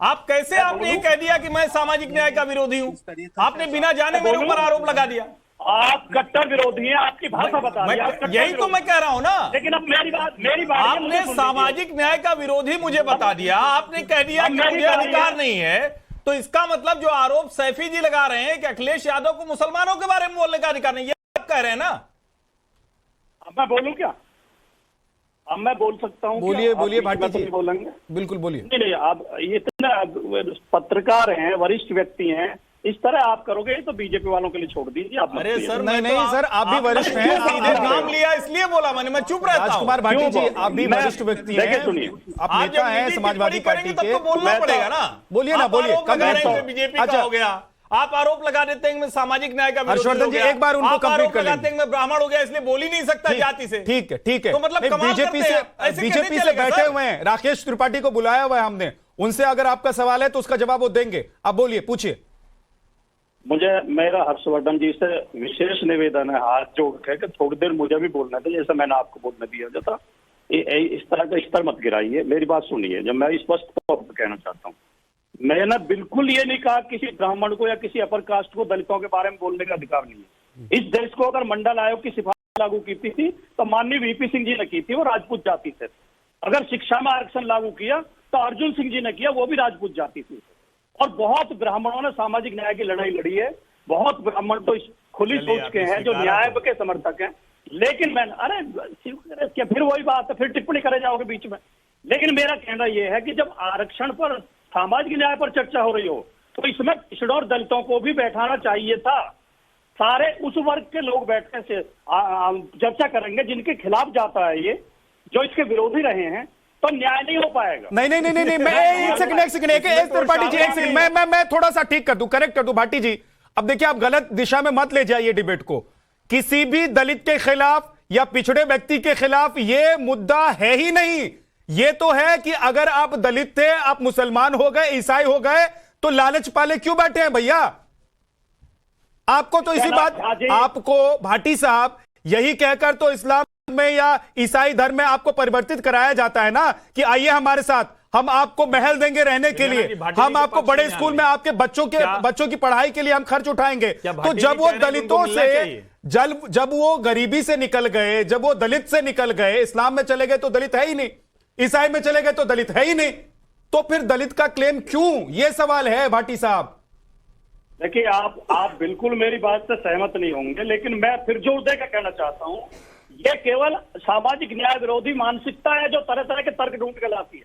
आप कैसे, आपने ये कह दिया कि मैं सामाजिक न्याय का विरोधी हूं? आपने बिना जाने मेरे ऊपर आरोप लगा दिया। आप कट्टर विरोधी हैं, आपकी भाषा बता दी, आप कट्टर यही तो विरोधी। मैं कह रहा हूं ना। लेकिन अब मेरी बात आपने सामाजिक न्याय का विरोधी मुझे बता दिया, आपने कह दिया कि मुझे अधिकार नहीं है, तो इसका मतलब जो आरोप सैफी जी लगा रहे हैं कि अखिलेश यादव को मुसलमानों के बारे में बोलने का अधिकार नहीं, ये आप कह रहे हैं ना। अब मैं बोलूं क्या? अब मैं बोल सकता हूं? बोलिए, क्या? बोलिए आप बीच में भाटी जी। तो बोलेंगे? बिल्कुल बोलिए। नहीं, आप ये इतना पत्रकार हैं, वरिष्ठ व्यक्ति हैं, इस तरह आप करोगे तो बीजेपी वालों के लिए छोड़ दीजिए। आप अरे सर, नहीं नहीं सर, आप भी वरिष्ठ हैं, सीधे नाम लिया इसलिए बोला मैंने, मैं चुप रहता हूं। राजकुमार भाटी क्यों जी, बोल- आप भी मैं- वरिष्ठ व्यक्ति देखिए, हैं, सुनिए। आप आज नेता जब हैं नीति समाजवादी टिप्पणी पार्टी करेंगे के। तब तो बोलना मैं तो- पड़ेगा ना। बोलिए ना, आप बोलिए, आरोप कब लगा रहे हैं मैं कि तो- बीजेपी अच्छा। का हो गया, आप आरोप लगा देते हैं कि मैं सामाजिक न्याय का विरोधी हर्षवर्धन हो जी, गया, एक बार उनको आप कंप्लीट आरोप कर लगाते हैं कि मैं ब्राह्मण हो गया इसलिए बोल ही नहीं सकता जाति से। ठीक है, ठीक है। तो मतलब कमाल बीजेपी करते से, हैं, ऐसे कैसे बीजेपी से चलेगा बैठे सर? हुए हैं, राकेश त्रिपाठी को बुलाया हुआ है हमने, उनसे अगर आपका सवाल है तो उसका जवाब वो देंगे। आप बोलिए, पूछिए। मेरा हर्षवर्धन जी से विशेष निवेदन है, हाथ जोड़ के, कि थोड़ी देर मुझे भी बोलना था, जैसा मैंने आपको बोलने दिया जाता। इस तरह का स्तर मत गिराइए, मेरी बात सुनिए। जब मैं स्पष्ट तौर पर कहना चाहता हूँ, मैंने बिल्कुल ये नहीं कहा किसी ब्राह्मण को या किसी अपर कास्ट को दलितों के बारे में बोलने का अधिकार नहीं है। इस देश को अगर मंडल आयोग की सिफारिश लागू की थी तो माननीय वीपी सिंह जी ने की थी, वो राजपूत जाति से। अगर शिक्षा में आरक्षण लागू किया तो अर्जुन सिंह जी ने किया, वो भी राजपूत जाति से। और बहुत ब्राह्मणों ने सामाजिक न्याय की लड़ाई लड़ी है, बहुत ब्राह्मण तो खुली सोच के हैं, जो न्याय के समर्थक हैं। लेकिन मैं, अरे क्या फिर वही बात है, फिर टिप्पणी करे जाओगे बीच में। लेकिन मेरा कहना यह है कि जब आरक्षण पर, सामाजिक न्याय पर चर्चा हो रही हो, तो इसमें पिछड़ों और दलितों को भी बैठाना चाहिए था। सारे उस वर्ग के लोग बैठने से चर्चा करेंगे जिनके खिलाफ जाता है ये, जो इसके विरोधी रहे हैं, तो न्याय नहीं हो पाएगा। नहीं नहीं नहीं नहीं, मैं एक सेकंड एक त्रिपाठी जी, एक सेकंड, मैं थोड़ा सा ठीक कर दूं, करेक्ट कर दूं भाटी जी। अब देखिए, आप गलत दिशा में मत ले जाइए डिबेट को। किसी भी दलित के खिलाफ या पिछड़े व्यक्ति के खिलाफ ये मुद्दा है ही नहीं। ये तो है कि अगर आप दलित थे, आप मुसलमान हो गए, ईसाई हो गए, तो लालच पाले क्यों बैठे हैं भैया? आपको तो इसी बात, आपको भाटी साहब यही कहकर तो इस्लाम में या ईसाई धर्म में आपको परिवर्तित कराया जाता है ना, कि आइए हमारे साथ, हम आपको महल देंगे रहने के लिए, हम आपको बड़े स्कूल में आपके बच्चों की पढ़ाई के लिए हम खर्च उठाएंगे। तो जब वो दलितों से, जब वो गरीबी से निकल गए, जब वो दलित से निकल गए, इस्लाम में चले गए तो दलित है ही नहीं, ईसाई में चले गए तो दलित है ही नहीं, तो फिर दलित का क्लेम क्यों? ये सवाल है भाटी साहब। देखिए, आप बिल्कुल मेरी बात से सहमत नहीं होंगे, लेकिन मैं फिर जोर देकर कहना चाहता हूं, यह केवल सामाजिक न्याय विरोधी मानसिकता है जो तरह तरह के तर्क ढूंढ के लाती है।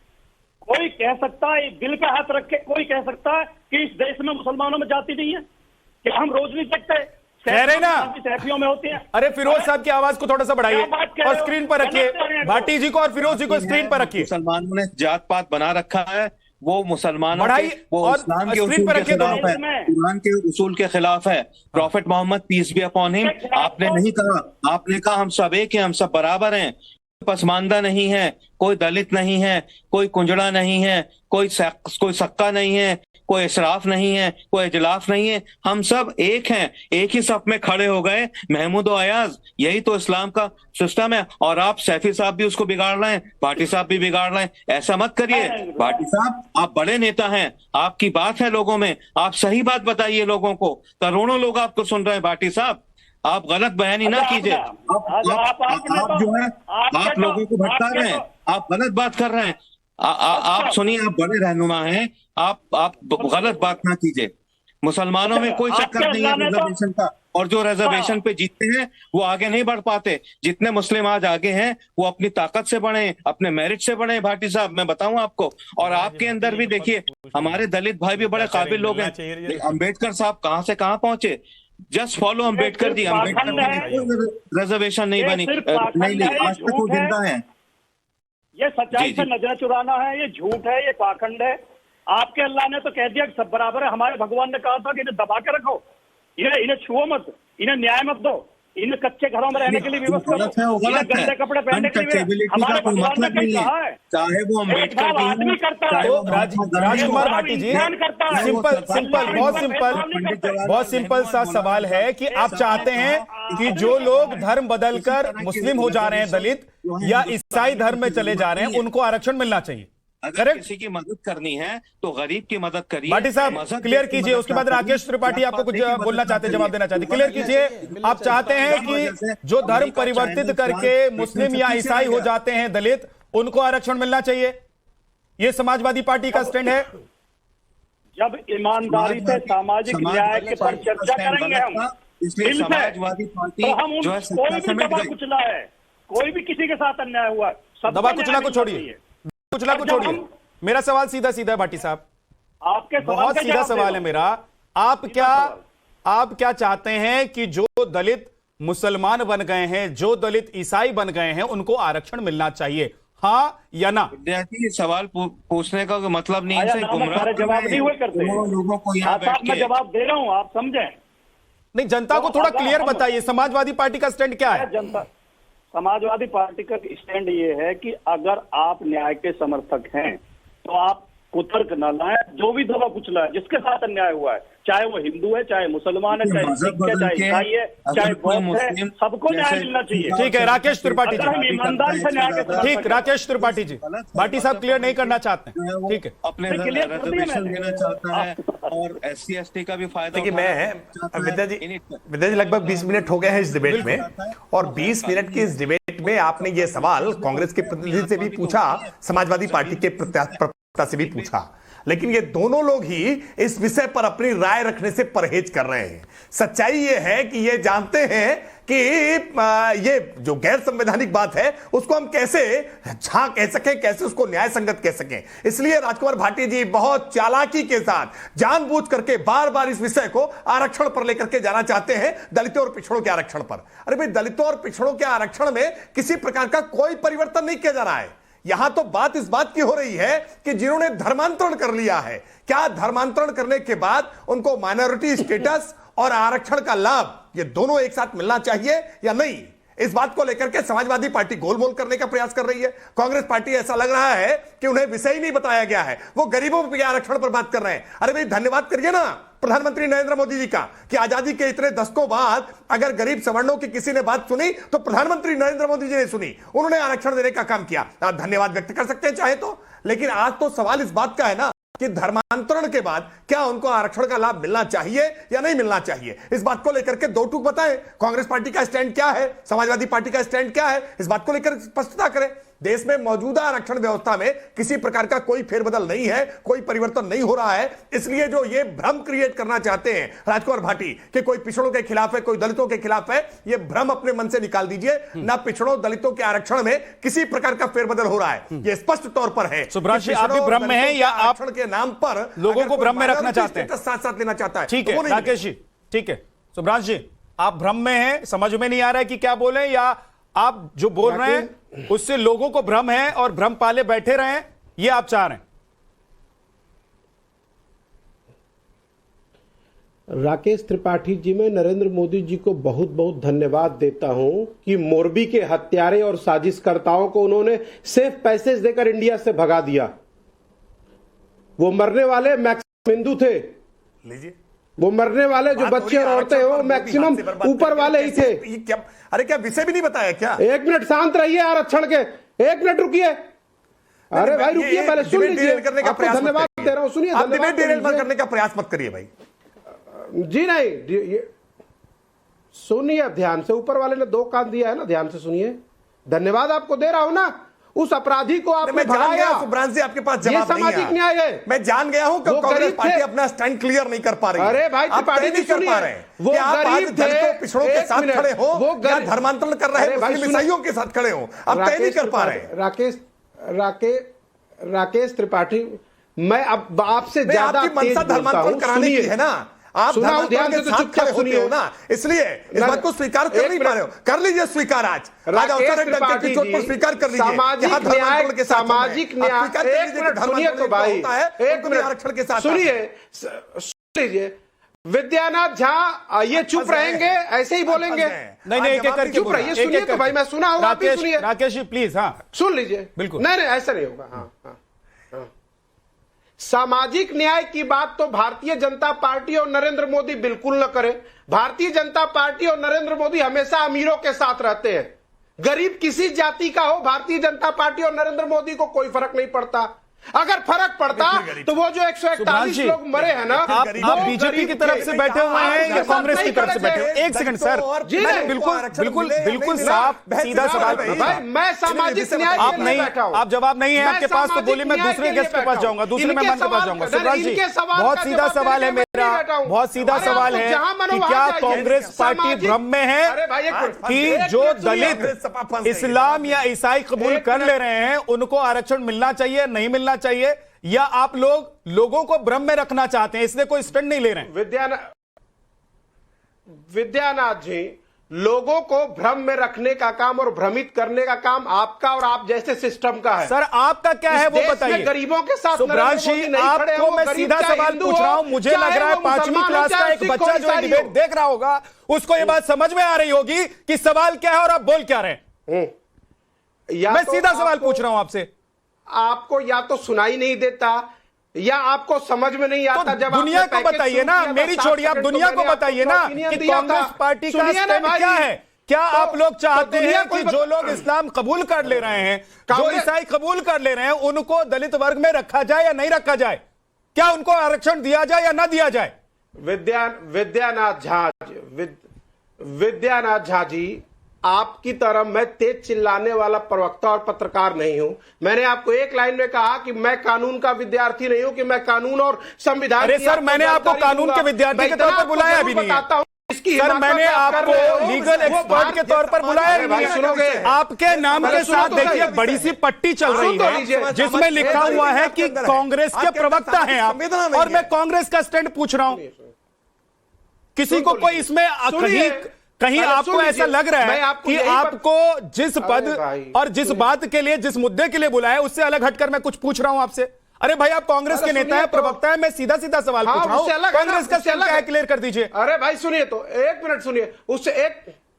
कोई कह सकता है, दिल पे हाथ रख के कोई कह सकता है कि इस देश में मुसलमानों में जाति नहीं है, कि हम रोज नहीं देखते, कह रहे ना, सहफियों में होती है। अरे फिरोज साहब की आवाज को थोड़ा सा बढ़ाइए क्या बात कह रहे और हो? स्क्रीन पर रखिए, भाटी जी को और फिरोज जी को स्क्रीन पर रखिए। मुसलमानों ने जात पात बना रखा है, वो मुसलमानों बढ़ाई के, वो और इस्लाम के स्क्रीन उसूल पर के रखिए खिलाफ है, दोनों। कुरान के उसूल के खिलाफ है। Prophet Mohammed peace be upon him, आपने नहीं कहा, आपने कहा हम सब एक हैं, हम सब बराबर हैं, पसमानदा नहीं है, कोई दलित नहीं है, कोई कुंजड़ा नहीं है, कोई सक्का नहीं है, कोई इसराफ नहीं है, कोई इजलाफ नहीं है, हम सब एक हैं, एक ही सफ में खड़े हो गए। महमूद और अयाज, यही तो इस्लाम का सिस्टम है। और आप सैफी साहब भी उसको बिगाड़ रहे हैं, भाटी साहब भी बिगाड़ रहे हैं, ऐसा मत करिए। भाटी साहब आप बड़े नेता हैं, आपकी बात है लोगों में, आप सही बात बताइए लोगों को, करोड़ों लोग आपको सुन रहे हैं। भाटी साहब आप गलत बयानी ना कीजिए, आप जो है आप लोगों को भटका रहे हैं, आप गलत बात कर रहे हैं। आप सुनिए, आप बड़े रहनुमा हैं, आप गलत बात ना कीजिए। मुसलमानों में कोई चक्कर नहीं है रिजर्वेशन का, और जो रिजर्वेशन पे जीतते हैं वो आगे नहीं बढ़ पाते। जितने मुस्लिम आज आगे हैं वो अपनी ताकत से बढ़े, अपने मेरिट से बढ़े। भाटी साहब मैं बताऊं आपको, और आपके अंदर भी देखिए हमारे दलित भाई भी बड़े काबिल लोग हैं। अम्बेडकर साहब कहां से कहां पहुंचे, जस्ट फॉलो अम्बेडकर जी। अम्बेडकर ने रिजर्वेशन नहीं बनी, नहीं आज तक वो जिंदा है। ये सच्चाई से नजर चुराना है, ये झूठ है, ये पाखंड है। आपके अल्लाह ने तो कह दिया कि सब बराबर है। हमारे भगवान ने कहा था कि इन्हें दबा के रखो, इन्हें छुओ मत, इन्हें न्याय मत दो, इन्हें कच्चे घरों में रहने के लिए व्यवस्था करो, इन्हें गंदे कपड़े पहनने के लिए। हमारे भगवान ने कहीं कहा है? चाहे वो अम्बेडकर आदमी करता है, राजकुमार भाटी जी, सिंपल बहुत सिंपल सा सवाल है कि आप चाहते हैं कि जो लोग धर्म बदलकर मुस्लिम हो जा रहे हैं, दलित या ईसाई धर्म में चले जा रहे हैं, उनको आरक्षण मिलना चाहिए। अगर किसी की मदद करनी है तो गरीब की मदद करिए। भाटी साहब क्लियर कीजिए, उसके बाद राकेश त्रिपाठी आपको कुछ बोलना चाहते हैं, जवाब देना चाहते हैं। क्लियर कीजिए, आप चाहते हैं कि जो धर्म परिवर्तित करके मुस्लिम या ईसाई हो जाते हैं दलित, उनको आरक्षण मिलना चाहिए, ये समाजवादी पार्टी का स्टैंड है। जब ईमानदारी से सामाजिक न्याय के पर चर्चा करेंगे हम, इसलिए समाजवादी पार्टी तो हम जो है कोई भी दबा कुचला है, कोई भी किसी के साथ अन्याय हुआ है, दबा कुचला को छोड़िए, कुचला को छोड़िए। मेरा सवाल सीधा सीधा है भाटी साहब, आपके बहुत सीधा सवाल है मेरा। आप क्या चाहते हैं कि जो दलित मुसलमान बन गए हैं, जो दलित ईसाई बन गए हैं, उनको आरक्षण मिलना चाहिए, हाँ या ना? विद्यार्थी सवाल पूछने का मतलब नहीं है, जवाब नहीं हुए करते लोगों को यहाँ मैं जवाब दे रहा हूँ, आप समझें। नहीं, जनता को थोड़ा क्लियर बताइए, समाजवादी पार्टी का स्टैंड क्या है? जनता समाजवादी पार्टी का स्टैंड ये है कि अगर आप न्याय के समर्थक हैं तो आप कुतर्क न लाएं। जो भी दबा कुचला है, जिसके साथ अन्याय हुआ है, चाहे वो हिंदू है, चाहे मुसलमान है, चाहे सिख है, चाहे ईसाई है, चाहे बौद्ध है, सबको न्याय मिलना चाहिए। ठीक है राकेश त्रिपाठी जी, ईमानदारी से न्याय के ठीक, राकेश त्रिपाठी जी, भाटी साहब क्लियर नहीं करना चाहते हैं, ठीक है, अपने रिजर्वेशन देना चाहता है और SC/ST का भी फायदा। देखिए मैं विद्या जी लगभग 20 मिनट हो गए हैं इस डिबेट में, और 20 मिनट की इस डिबेट में आपने ये सवाल कांग्रेस के प्रतिनिधि से भी पूछा, समाजवादी पार्टी के प्रत्याशी से भी पूछा, लेकिन ये दोनों लोग ही इस विषय पर अपनी राय रखने से परहेज कर रहे हैं। सच्चाई ये है कि ये जानते हैं कि ये जो गैर संवैधानिक बात है उसको हम कैसे कह सकें, कैसे उसको न्याय संगत कह सकें। इसलिए राजकुमार भाटी जी बहुत चालाकी के साथ जानबूझ करके बार बार इस विषय को आरक्षण पर लेकर के जाना चाहते हैं, दलितों और पिछड़ों के आरक्षण पर। अरे भाई, दलितों और पिछड़ों के आरक्षण में किसी प्रकार का कोई परिवर्तन नहीं किया जा रहा है। यहां तो बात इस बात की हो रही है कि जिन्होंने धर्मांतरण कर लिया है, क्या धर्मांतरण करने के बाद उनको माइनॉरिटी स्टेटस और आरक्षण का लाभ ये दोनों एक साथ मिलना चाहिए या नहीं? इस बात को लेकर के समाजवादी पार्टी गोलमोल करने का प्रयास कर रही है। कांग्रेस पार्टी ऐसा लग रहा है कि उन्हें विषय ही नहीं बताया गया है, वो गरीबों के आरक्षण पर बात कर रहे हैं। अरे भाई, धन्यवाद करिए ना प्रधानमंत्री नरेंद्र मोदी जी का कि आजादी के इतने दशकों बाद अगर गरीब सवर्णों की किसी ने बात सुनी तो प्रधानमंत्री नरेंद्र मोदी जी ने सुनी, उन्होंने आरक्षण देने का काम किया। आप धन्यवाद व्यक्त कर सकते हैं चाहे तो, लेकिन आज तो सवाल इस बात का है ना कि धर्मांतरण के बाद क्या उनको आरक्षण का लाभ मिलना चाहिए या नहीं मिलना चाहिए। इस बात को लेकर के दो टूक बताएं, कांग्रेस पार्टी का स्टैंड क्या है, समाजवादी पार्टी का स्टैंड क्या है, इस बात को लेकर स्पष्टता करें। देश में मौजूदा आरक्षण व्यवस्था में किसी प्रकार का कोई फेरबदल नहीं है, कोई परिवर्तन नहीं हो रहा है। इसलिए जो ये भ्रम क्रिएट करना चाहते हैं राजकुमार भाटी कि कोई पिछड़ों के खिलाफ है, कोई दलितों के खिलाफ है, ये भ्रम अपने मन से निकाल दीजिए। ना पिछड़ों दलितों के आरक्षण में किसी प्रकार का फेरबदल हो रहा है, ये स्पष्ट तौर पर है। सुब्राज जी, आप भी भ्रम में हैं या आप आरक्षण के नाम पर लोगों को भ्रम में रखना चाहते हैं, साथ साथ लेना चाहता है? ठीक है राकेश जी, ठीक है। सुब्राज जी, आप भ्रम में हैं, समझ में नहीं आ रहा है कि क्या बोले, या आप जो बोल रहे हैं उससे लोगों को भ्रम है और भ्रम पाले बैठे रहे, ये आप चाह रहे हैं? राकेश त्रिपाठी जी, मैं नरेंद्र मोदी जी को बहुत बहुत धन्यवाद देता हूं कि मोरबी के हत्यारे और साजिशकर्ताओं को उन्होंने सेफ पैसेज देकर इंडिया से भगा दिया। वो मरने वाले मैक्सिमम हिंदू थे, लीजिए वो मरने वाले जो बच्चे और औरतें हो मैक्सिमम ऊपर वाले ही थे। ये क्या, अरे क्या विषय भी नहीं बताया क्या? एक मिनट शांत रहिए आरक्षण के, एक मिनट रुकिए। अरे भाई रुकिए, पहले सुन लीजिए। करने का प्रयास धन्यवाद दे रहा हूं, सुनिए। आप डिबेट डिरेल करने का प्रयास मत करिए भाई। जी नहीं, सुनिए ध्यान से, ऊपर वाले ने 2 कान दिया है ना, ध्यान से सुनिए। धन्यवाद आपको दे रहा हूं ना, उस अपराधी को आपने भगाया। सुब्रांत जी, आपके पास जवाब ये सामाजिक न्याय है। मैं जान गया हूं कि कांग्रेस पार्टी अपना स्टैंड क्लियर नहीं कर पा रही है। अरे भाई त्रिपाठी जी कर पा रहे हैं, वो गरीब थे, पिछड़ों के साथ खड़े हो, वो धर्मांतरण कर रहे हैं, मुस्लिम ईसाइयों के साथ खड़े हो, आप तय नहीं कर पा रहे। राकेश त्रिपाठी, मैं अब आपसे ज्यादा तेज धर्मांतरण कराने की है ना, आप ध्यान से साथ खड़े होते हो ना, इसलिए इस बात को स्वीकार कर नहीं पा रहे हो। कर लीजिए स्वीकार, आज स्वीकार कर लीजिए। सामाजिक न्याय, एक मिनट सुनिए तो भाई, एक मिनट आरक्षण के साथ सुनिए, लीजिए। विद्यानाथ झा ये चुप रहेंगे, ऐसे ही बोलेंगे? नहीं, एक एक करके चुप रहिए, सुनिए तो भाई, मैं सुना होगा, आप भी सुनिए। राकेश जी प्लीज, हाँ सुन लीजिए। बिल्कुल, नहीं ऐसा नहीं होगा। हाँ। सामाजिक न्याय की बात तो भारतीय जनता पार्टी और नरेंद्र मोदी बिल्कुल न करे। भारतीय जनता पार्टी और नरेंद्र मोदी हमेशा अमीरों के साथ रहते हैं। गरीब किसी जाति का हो, भारतीय जनता पार्टी और नरेंद्र मोदी को कोई फर्क नहीं पड़ता। अगर फर्क पड़ता तो वो जो 141 लोग मरे हैं ना, आप बीजेपी की तरफ से बैठे हुए हैं या कांग्रेस की तरफ से बैठे हुए? एक सेकंड सर, बिल्कुल साफ सीधा सवाल। मैं सामाजिक न्याय आप नहीं, आप जवाब नहीं है आपके पास, तो बोलिए, मैं दूसरे गेस्ट के पास जाऊंगा, दूसरे मेहमान के पास जाऊंगा। सुब्रात जी, बहुत सीधा सवाल है मेरा, बहुत सीधा सवाल है कि क्या कांग्रेस पार्टी भ्रम में है कि जो दलित इस्लाम या ईसाई कबूल कर ले रहे हैं उनको आरक्षण मिलना चाहिए, नहीं मिलना चाहिए, या आप लोगों को भ्रम में रखना चाहते हैं इसलिए कोई स्टैंड नहीं ले रहे हैं? विद्यानाथ जी, लोगों को भ्रम में रखने का काम और भ्रमित करने का काम आपका और आप जैसे सिस्टम का है। सर आपका क्या है वो बताइए। गरीबों के साथ सुब्रात जी, आपको मैं सीधा सवाल पूछ रहा हूं। मुझे लग रहा है 5वीं क्लास का एक बच्चा जो डिबेट देख रहा होगा उसको ये बात समझ में आ रही होगी कि सवाल क्या है और आप बोल क्या रहे हैं। मैं सीधा सवाल पूछ रहा हूं आपसे। आपको या तो सुनाई नहीं देता या आपको समझ में नहीं आता। जब दुनिया को बताइए ना, मेरी छोड़िए, आप दुनिया को बताइए ना कि कांग्रेस पार्टी का स्टैंड क्या है। क्या आप लोग चाहते हैं कि जो लोग इस्लाम कबूल कर ले रहे हैं, जो ईसाई कबूल कर ले रहे हैं, उनको दलित वर्ग में रखा जाए या नहीं रखा जाए? क्या उनको आरक्षण दिया जाए या ना दिया जाए? विद्यानाथ झा जी, आपकी तरह मैं तेज चिल्लाने वाला प्रवक्ता और पत्रकार नहीं हूं। मैंने आपको एक लाइन में कहा कि मैं कानून का विद्यार्थी नहीं हूं, कि मैं कानून और संविधान। अरे सर, मैंने आपको कानून के विद्यार्थी के तौर पर बुलाया भी नहीं है। सर, मैंने आपको लीगल एक्सपर्ट के तौर पर बुलाया नहीं है। सुनोगे, आपके नाम के साथ देखिए बड़ी सी पट्टी चल रही है जिसमें लिखा हुआ है कि कांग्रेस के प्रवक्ता हैं आप, और मैं कांग्रेस का स्टैंड पूछ रहा हूं। किसी को कोई इसमें कहीं आपको ऐसा लग रहा है कि आपको जिस पद और जिस बात के लिए, जिस मुद्दे के लिए बुलाया उससे अलग हटकर मैं कुछ पूछ रहा हूं आपसे? अरे भाई, आप कांग्रेस के नेता है, प्रवक्ता है, मैं सीधा सीधा सवाल पूछ रहा हूं। कांग्रेस का स्टैंड क्या है, क्लियर कर दीजिए। अरे भाई सुनिए तो, एक मिनट सुनिए।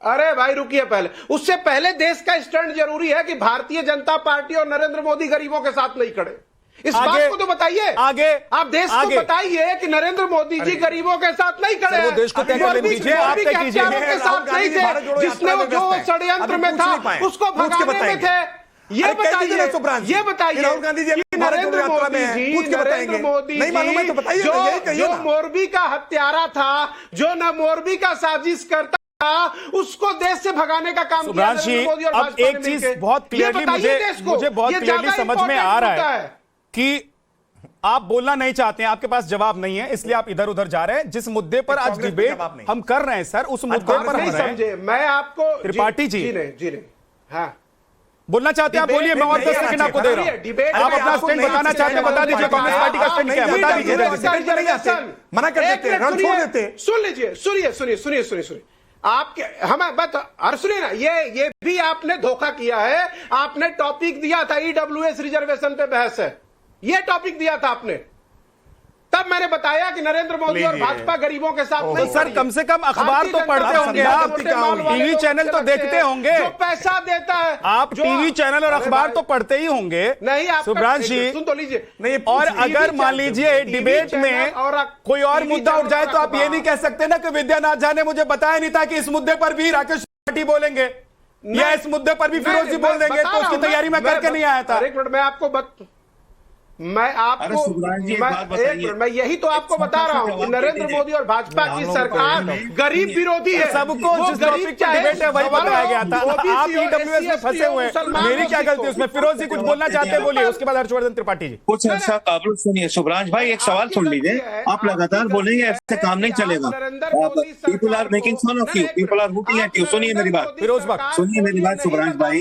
अरे भाई रुकिए, पहले उससे पहले देश का स्टैंड जरूरी है कि भारतीय जनता पार्टी और नरेंद्र मोदी गरीबों के साथ नहीं खड़े। इस बात को तो बताइए। आगे आप देश को बताइए कि नरेंद्र मोदी जी गरीबों के साथ नहीं खड़े हैं। देश को तय कर दीजिए, आप तय कीजिए। के साथ नहीं थे, जिसने वो जो षड्यंत्र में था उसको भगाने में थे। ये बताइए राहुल गांधी जी नरेंद्र मोदी जी जो मोरबी का हत्यारा था, जो न मोरबी का साजिश करता, उसको देश से भगाने का काम किया नरेंद्र मोदी और अब एक चीज बहुत क्लियरली मुझे बहुत क्लियरली समझ में आ रहा है कि आप बोलना नहीं चाहते हैं, आपके पास जवाब नहीं है, इसलिए आप इधर उधर जा रहे हैं। जिस मुद्दे पर आज डिबेट हम कर रहे हैं सर, उस मुद्दे पर नहीं समझे। मैं आपको त्रिपाठी जी नहीं, हाँ बोलना चाहते हैं, आप बोलिए, मैं और 10 सेकंड आपको दे रहा हूं। आप अपना स्टैंड बताना चाहते हैं, बता दीजिए। कांग्रेस पार्टी का स्टैंड क्या है, बता दीजिए। मना कर देते, रण छोड़ देते। सुन लीजिए, सुनिए आपके हमें बता, और सुनिए ना, ये भी आपने धोखा किया है। आपने टॉपिक दिया था ईडब्ल्यूएस रिजर्वेशन पे बहस है, ये टॉपिक दिया था आपने, तब साहब मैंने बताया कि नरेंद्र मोदी और भाजपा गरीबों के साथ नहीं तो सर खड़ी कम से कम अखबार तो पढ़ते होंगे आप, टीवी चैनल तो देखते होंगे, जो पैसा देता है आप टीवी चैनल और अखबार तो पढ़ते ही होंगे। नहीं आप सुब्रांश जी, सुन तो लीजिए नहीं, और अगर मान लीजिए डिबेट में कोई और मुद्दा उठ जाए तो आप ये नहीं कह सकते ना कि विद्यानाथ झा ने मुझे बताया नहीं था कि इस मुद्दे पर भी राकेश त्रिपाठी बोलेंगे या इस मुद्दे पर भी फिरोज जी बोल देंगे, तो उसकी तैयारी मैं करके नहीं आया था। एक मिनट मैं आपको मैं यही तो आपको बता रहा हूं कि नरेंद्र मोदी और भाजपा की सरकार गरीब विरोधी है। सबको जिस टॉपिक पर डिबेट है वही बताया गया था। आप ईडब्ल्यूएस में फंसे हुए हैं, मेरी क्या गलती उसमें? फिरोज जी कुछ बोलना चाहते हैं, बोलिए, उसके बाद हर्षवर्धन त्रिपाठी जी। कुछ ऐसा काबुल सुनिए सुब्रांश भाई, एक सवाल सुन लीजिए, आप लगातार बोलेंगे ऐसे काम नहीं चलेगा। People are making fun of you, people are hooting at you. सुनिए मेरी बात, फिरोज भाई सुनिए मेरी बात सुब्रांश भाई,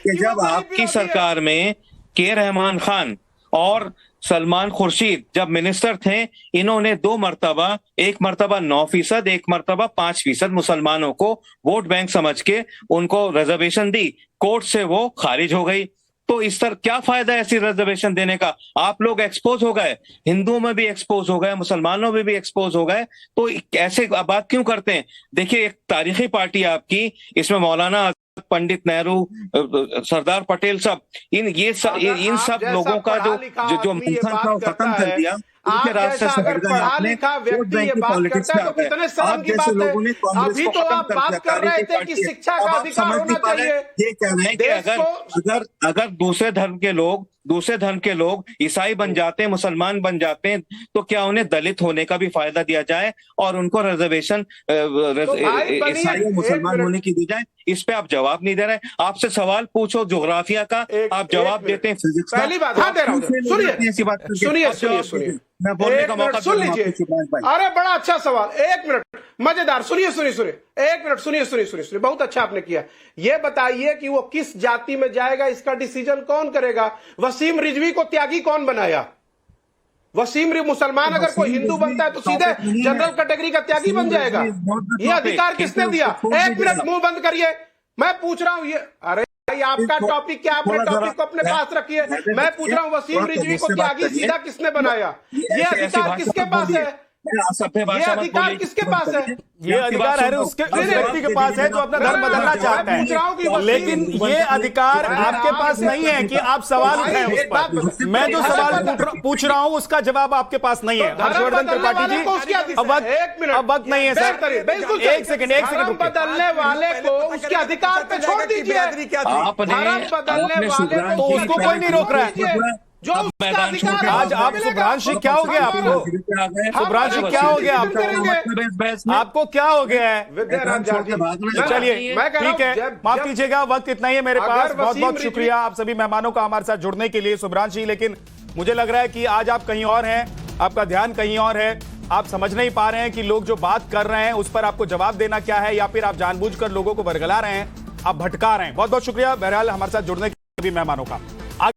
कि जब आपकी सरकार में के रहमान खान और सलमान खुर्शीद जब मिनिस्टर थे, इन्होंने 2 मर्तबा, एक मर्तबा 9%, एक मर्तबा 5% मुसलमानों को वोट बैंक समझ के उनको रिजर्वेशन दी, कोर्ट से वो खारिज हो गई। तो इस तरह क्या फायदा है ऐसी रिजर्वेशन देने का? आप लोग एक्सपोज हो गए, हिंदुओं में भी एक्सपोज हो गए, मुसलमानों में भी एक्सपोज हो गए, तो ऐसे बात क्यों करते हैं? देखिए, एक तारीखी पार्टी आपकी, इसमें मौलाना पंडित नेहरू, सरदार पटेल, सब इन सब लोगों का जो मंथन था खत्म कर दिया, उनके रास्ते से हट गए आपने, वोट बैंक की पॉलिटिक्स में आ गए। आप जैसे लोगों ने कांग्रेस को खत्म कर दिया, अब आप समझ नहीं पा रहे। ये कह रहे हैं कि अगर दूसरे धर्म के लोग ईसाई बन जाते हैं, मुसलमान बन जाते हैं, तो क्या उन्हें दलित होने का भी फायदा दिया जाए और उनको रिजर्वेशन ईसाई और मुसलमान होने की दी जाए? इस पे आप जवाब नहीं दे रहे। आपसे सवाल पूछो ज्योग्राफिया का, आप जवाब देते हैं फिजिक्स का। पहली बात दे रहा हूं, सुनिए मैं बोलने का मौका सुन लीजिए। अरे बड़ा अच्छा सवाल, 1 मिनट, मजेदार, सुनिए, 1 मिनट, सुनिए, बहुत अच्छा आपने किया। ये बताइए कि वो किस जाति में जाएगा, इसका डिसीजन कौन करेगा? वसीम रिजवी को त्यागी कौन बनाया? मुसलमान अगर कोई हिंदू बनता है तो सीधे जनरल कैटेगरी का त्यागी बन जाएगा। ये अधिकार किसने दिया? 1 मिनट मुंह बंद करिए, मैं पूछ रहा हूं। ये अरे भाई, आपका टॉपिक क्या? अपने टॉपिक को अपने पास रखिए। मैं पूछ रहा हूं, वसीम रिजवी को त्यागी सीधा किसने बनाया? ये अधिकार किसके पास है? ये अधिकार किसके पास है? ये अधिकार है उसके उस व्यक्ति के पास है जो अपना धर्म बदलना चाहता है, लेकिन ये अधिकार आपके पास नहीं है कि आप सवाल उठाएं उस पर। मैं जो सवाल पूछ रहा हूं उसका जवाब आपके पास नहीं है। हर्षवर्धन त्रिपाठी जी, अब वक्त नहीं है सर, बिल्कुल। एक सेकंड बदलने वाले को उसके अधिकार पे छोड़ दीजिए। बदलने वाले तो उसको कोई नहीं रोक रहा है। जो आज आप सुब्रांश जी, क्या हो गया आपको? सुब्रांश जी, क्या हो गया आपको? आपको क्या हो गया है? चलिए ठीक है, माफ कीजिएगा, वक्त इतना ही है मेरे पास। बहुत बहुत शुक्रिया आप सभी मेहमानों का हमारे साथ जुड़ने के लिए। सुब्रांश जी, लेकिन मुझे लग रहा है कि आज आप कहीं और हैं, आपका ध्यान कहीं और है, आप समझ नहीं पा रहे हैं कि लोग जो बात कर रहे हैं उस पर आपको जवाब देना क्या है, या फिर आप जानबूझकर लोगों को बरगला रहे हैं, आप भटका रहे हैं। बहुत बहुत शुक्रिया बहरहाल हमारे साथ जुड़ने के सभी मेहमानों का।